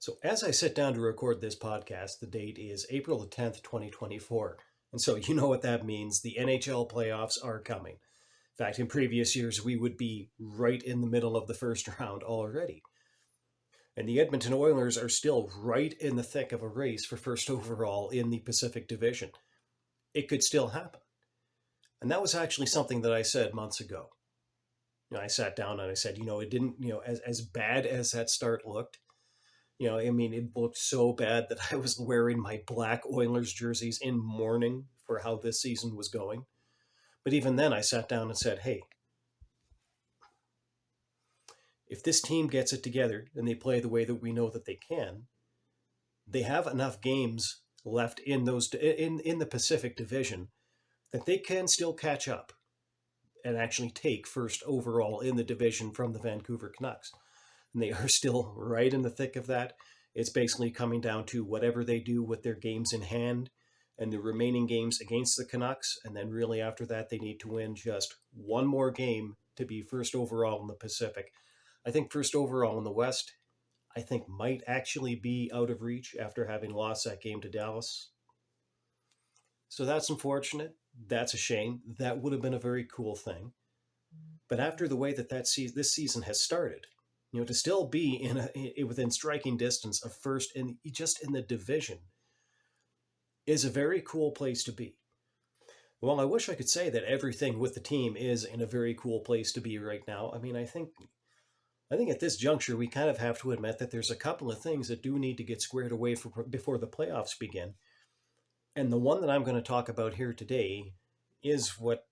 So, as I sit down to record this podcast, the date is April the 10th, 2024. And so, you know what that means. The NHL playoffs are coming. In fact, in previous years, we would be right in the middle of the first round already. And the Edmonton Oilers are still right in the thick of a race for first overall in the Pacific Division. It could still happen. And that was actually something that I said months ago. I sat down and I said, it didn't, as bad as that start looked, it looked so bad that I was wearing my black Oilers jerseys in mourning for how this season was going. But even then, I sat down and said, hey, if this team gets it together and they play the way that we know that they can, they have enough games left in the Pacific Division that they can still catch up and actually take first overall in the division from the Vancouver Canucks. And they are still right in the thick of that. It's basically coming down to whatever they do with their games in hand and the remaining games against the Canucks. And then really after that, they need to win just one more game to be first overall in the Pacific. I think first overall in the West, I think might actually be out of reach after having lost that game to Dallas. So that's unfortunate. That's a shame. That would have been a very cool thing. But after the way that this season has started, to still be within striking distance of first and just in the division is a very cool place to be. Well, I wish I could say that everything with the team is in a very cool place to be right now. I mean, I think at this juncture we kind of have to admit that there's a couple of things that do need to get squared away before the playoffs begin. And the one that I'm going to talk about here today is what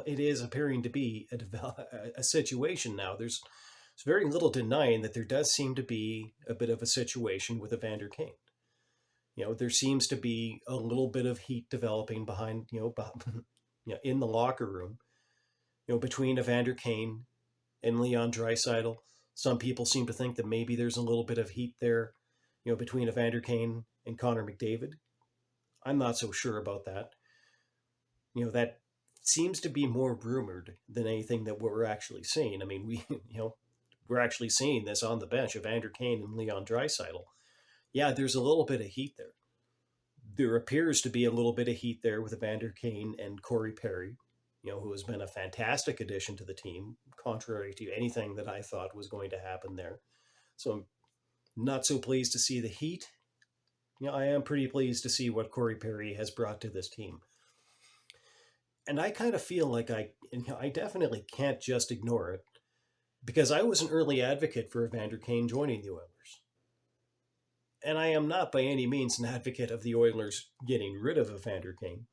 it is appearing to be a situation now. There's very little denying that there does seem to be a bit of a situation with Evander Kane. There seems to be a little bit of heat developing behind, in the locker room, between Evander Kane and Leon Draisaitl. Some people seem to think that maybe there's a little bit of heat there, between Evander Kane and Connor McDavid. I'm not so sure about that. That seems to be more rumored than anything that we're actually seeing. I mean, we're actually seeing this on the bench, Evander Kane and Leon Draisaitl. Yeah, there's a little bit of heat there. There appears to be a little bit of heat there with Evander Kane and Corey Perry, who has been a fantastic addition to the team, contrary to anything that I thought was going to happen there. So I'm not so pleased to see the heat. I am pretty pleased to see what Corey Perry has brought to this team. And I kind of feel like I definitely can't just ignore it, because I was an early advocate for Evander Kane joining the Oilers. And I am not by any means an advocate of the Oilers getting rid of Evander Kane.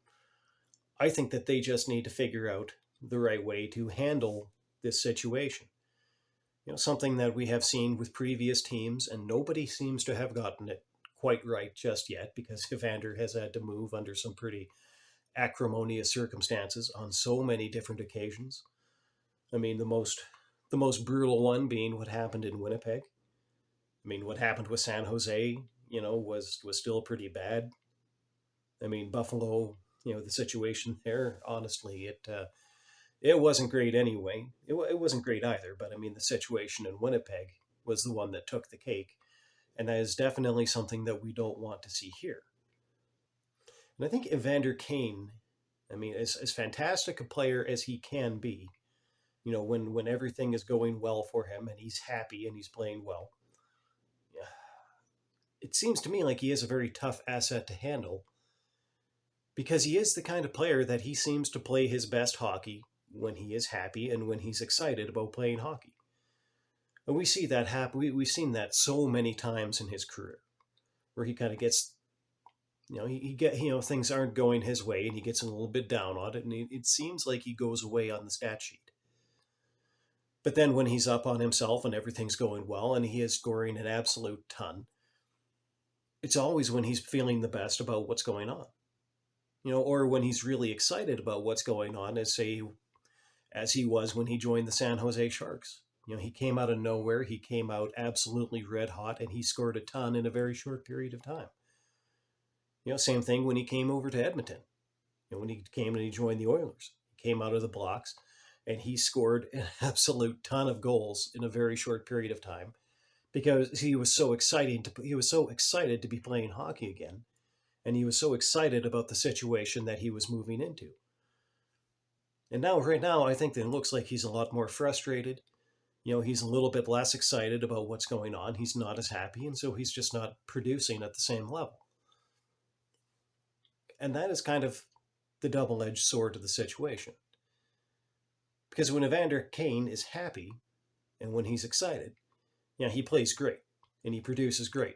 I think that they just need to figure out the right way to handle this situation. Something that we have seen with previous teams, and nobody seems to have gotten it quite right just yet, because Evander has had to move under some pretty acrimonious circumstances on so many different occasions. I mean, the most brutal one being what happened in Winnipeg. I mean, what happened with San Jose, was still pretty bad. I mean, Buffalo, the situation there, honestly, it wasn't great anyway. It wasn't great either, but I mean, the situation in Winnipeg was the one that took the cake, and that is definitely something that we don't want to see here. And I think Evander Kane, I mean, as fantastic a player as he can be, when everything is going well for him and he's happy and he's playing well, it seems to me like he is a very tough asset to handle, because he is the kind of player that he seems to play his best hockey when he is happy and when he's excited about playing hockey. And we see that happen. We've seen that so many times in his career, where he kind of gets, things aren't going his way and he gets a little bit down on it, and it seems like he goes away on the stat sheet. But then when he's up on himself and everything's going well and he is scoring an absolute ton, it's always when he's feeling the best about what's going on. Or when he's really excited about what's going on, as he was when he joined the San Jose Sharks. He came out of nowhere, he came out absolutely red hot, and he scored a ton in a very short period of time. Same thing when he came over to Edmonton. When he came and he joined the Oilers, he came out of the blocks and he scored an absolute ton of goals in a very short period of time, because he was so excited to be playing hockey again, and he was so excited about the situation that he was moving into. And now, right now, I think that it looks like he's a lot more frustrated. He's a little bit less excited about what's going on. He's not as happy, and so he's just not producing at the same level. And that is kind of the double-edged sword of the situation. Because when Evander Kane is happy and when he's excited, he plays great and he produces great.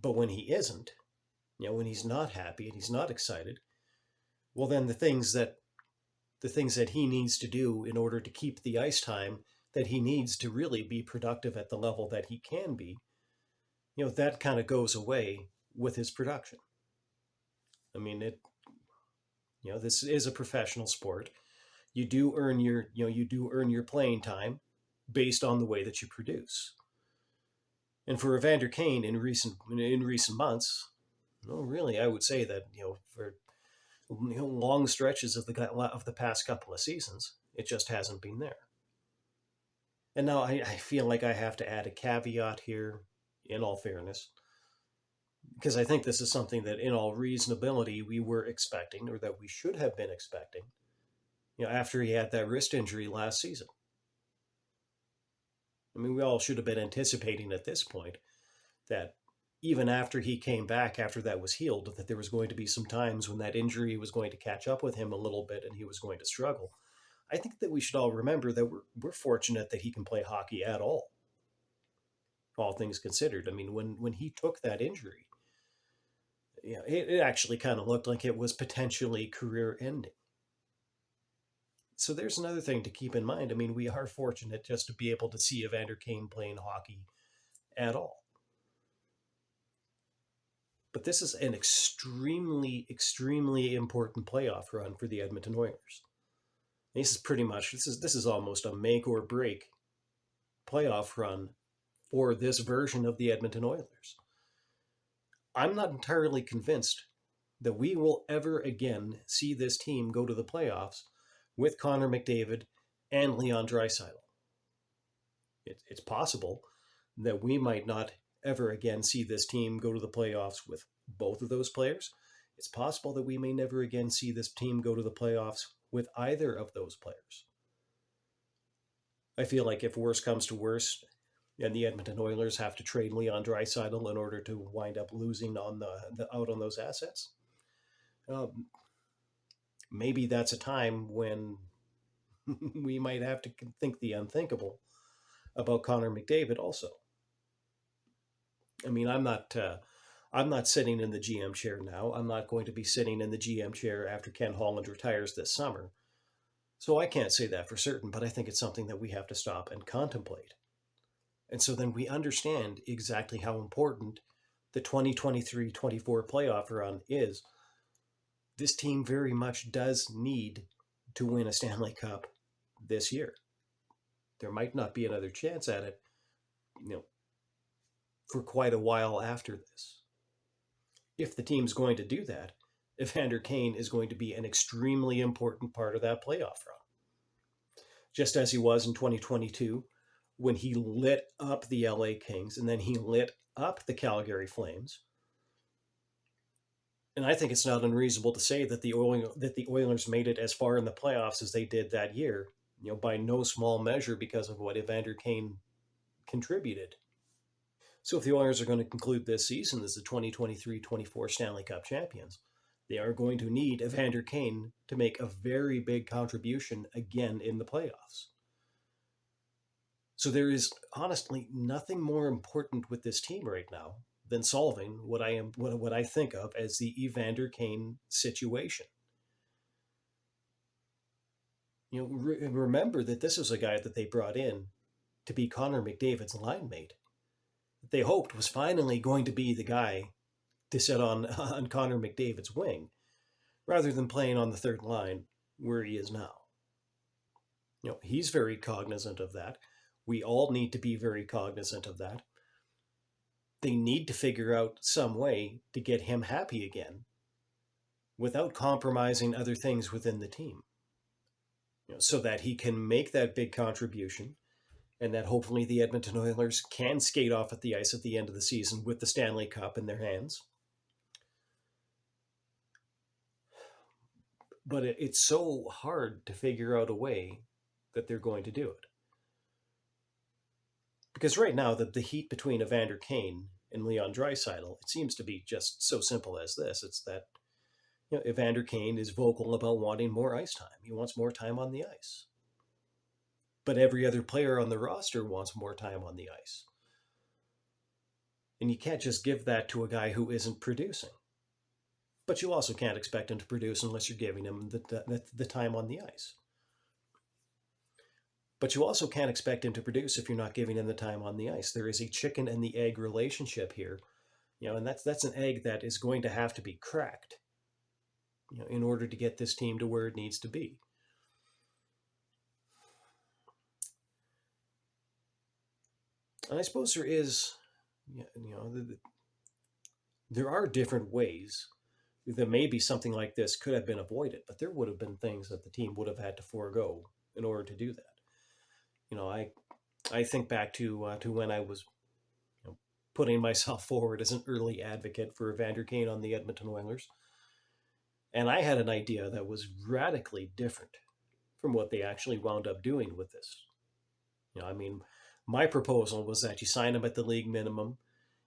But when he isn't, when he's not happy and he's not excited, well, then the things that he needs to do in order to keep the ice time that he needs to really be productive at the level that he can be, that kind of goes away with his production. I mean, this is a professional sport. You do earn your playing time based on the way that you produce. And for Evander Kane in recent months, well, really, I would say that for long stretches of the past couple of seasons, it just hasn't been there. And now I feel like I have to add a caveat here, in all fairness, because I think this is something that, in all reasonability, we were expecting, or that we should have been expecting, after he had that wrist injury last season. I mean, we all should have been anticipating at this point that even after he came back, after that was healed, that there was going to be some times when that injury was going to catch up with him a little bit and he was going to struggle. I think that we should all remember that we're fortunate that he can play hockey at all things considered. I mean, when he took that injury, it actually kind of looked like it was potentially career ending. So there's another thing to keep in mind. I mean, we are fortunate just to be able to see Evander Kane playing hockey at all. But this is an extremely, extremely important playoff run for the Edmonton Oilers. This is almost a make or break playoff run for this version of the Edmonton Oilers. I'm not entirely convinced that we will ever again see this team go to the playoffs with Connor McDavid and Leon Draisaitl. It's possible that we might not ever again see this team go to the playoffs with both of those players. It's possible that we may never again see this team go to the playoffs with either of those players. I feel like if worse comes to worse, and the Edmonton Oilers have to trade Leon Draisaitl in order to wind up losing on out on those assets, maybe that's a time when we might have to think the unthinkable about Connor McDavid also. I mean, I'm not sitting in the GM chair now. I'm not going to be sitting in the GM chair after Ken Holland retires this summer. So I can't say that for certain, but I think it's something that we have to stop and contemplate. And so then we understand exactly how important the 2023-24 playoff run is. This team very much does need to win a Stanley Cup this year. There might not be another chance at it, for quite a while after this. If the team's going to do that, Evander Kane is going to be an extremely important part of that playoff run. Just as he was in 2022, when he lit up the LA Kings and then he lit up the Calgary Flames. And I think it's not unreasonable to say that the Oilers made it as far in the playoffs as they did that year, by no small measure because of what Evander Kane contributed. So if the Oilers are going to conclude this season as the 2023-24 Stanley Cup champions, they are going to need Evander Kane to make a very big contribution again in the playoffs. So there is honestly nothing more important with this team right now than solving what I think of as the Evander Kane situation. Remember that this is a guy that they brought in to be Connor McDavid's line mate. That they hoped was finally going to be the guy to sit on Connor McDavid's wing, rather than playing on the third line where he is now. He's very cognizant of that. We all need to be very cognizant of that. They need to figure out some way to get him happy again without compromising other things within the team, so that he can make that big contribution and that hopefully the Edmonton Oilers can skate off at the ice at the end of the season with the Stanley Cup in their hands. But it's so hard to figure out a way that they're going to do it. Because right now, the heat between Evander Kane and Leon Draisaitl, it seems to be just so simple as this. It's that Evander Kane is vocal about wanting more ice time. He wants more time on the ice. But every other player on the roster wants more time on the ice. And you can't just give that to a guy who isn't producing. But you also can't expect him to produce unless you're giving him the time on the ice. But you also can't expect him to produce if you're not giving him the time on the ice. There is a chicken and the egg relationship here, and that's an egg that is going to have to be cracked, in order to get this team to where it needs to be. And I suppose there is, there are different ways that maybe something like this could have been avoided, but there would have been things that the team would have had to forego in order to do that. I think back to when I was putting myself forward as an early advocate for Evander Kane on the Edmonton Oilers, and I had an idea that was radically different from what they actually wound up doing with this. I mean, my proposal was that you sign him at the league minimum,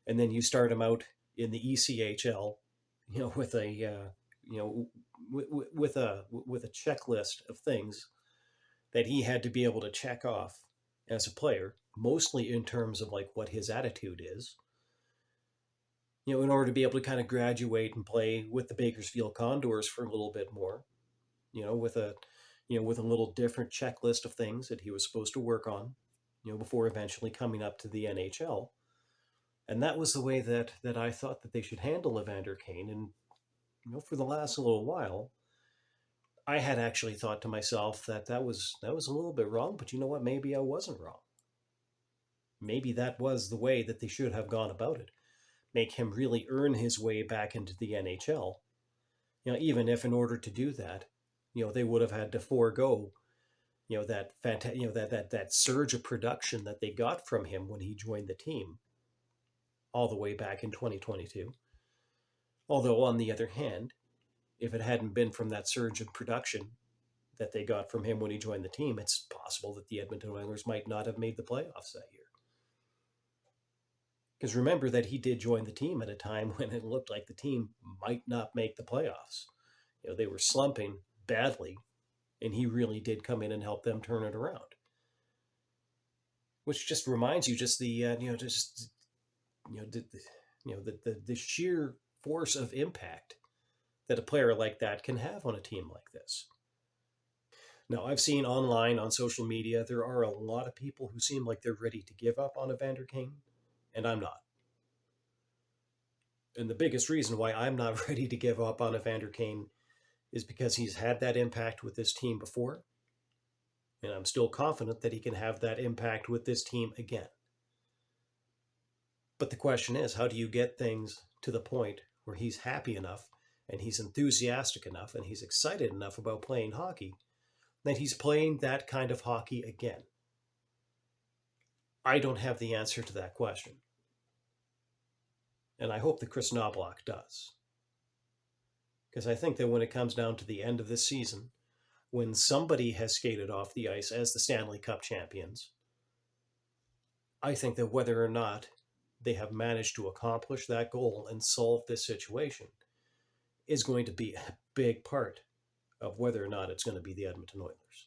and then you start him out in the ECHL, with a with a checklist of things that he had to be able to check off as a player, mostly in terms of like what his attitude is, in order to be able to kind of graduate and play with the Bakersfield Condors for a little bit more, with a with a little different checklist of things that he was supposed to work on, before eventually coming up to the NHL. And that was the way that I thought that they should handle Evander Kane. And for the last little while, I had actually thought to myself that was a little bit wrong, but you know what? Maybe I wasn't wrong. Maybe that was the way that they should have gone about it. Make him really earn his way back into the NHL. Even if in order to do that, they would have had to forego, that surge of production that they got from him when he joined the team, all the way back in 2022. Although on the other hand, if it hadn't been from that surge in production that they got from him when he joined the team, it's possible that the Edmonton Oilers might not have made the playoffs that year. Because remember that he did join the team at a time when it looked like the team might not make the playoffs. They were slumping badly, and he really did come in and help them turn it around. Which just reminds you, just the the sheer force of impact that a player like that can have on a team like this. Now, I've seen online on social media, there are a lot of people who seem like they're ready to give up on Evander Kane, and I'm not. And the biggest reason why I'm not ready to give up on Evander Kane is because he's had that impact with this team before, and I'm still confident that he can have that impact with this team again. But the question is, how do you get things to the point where he's happy enough and he's enthusiastic enough and he's excited enough about playing hockey that he's playing that kind of hockey again? I don't have the answer to that question. And I hope that Chris Knobloch does. Because I think that when it comes down to the end of this season, when somebody has skated off the ice as the Stanley Cup champions, I think that whether or not they have managed to accomplish that goal and solve this situation is going to be a big part of whether or not it's going to be the Edmonton Oilers.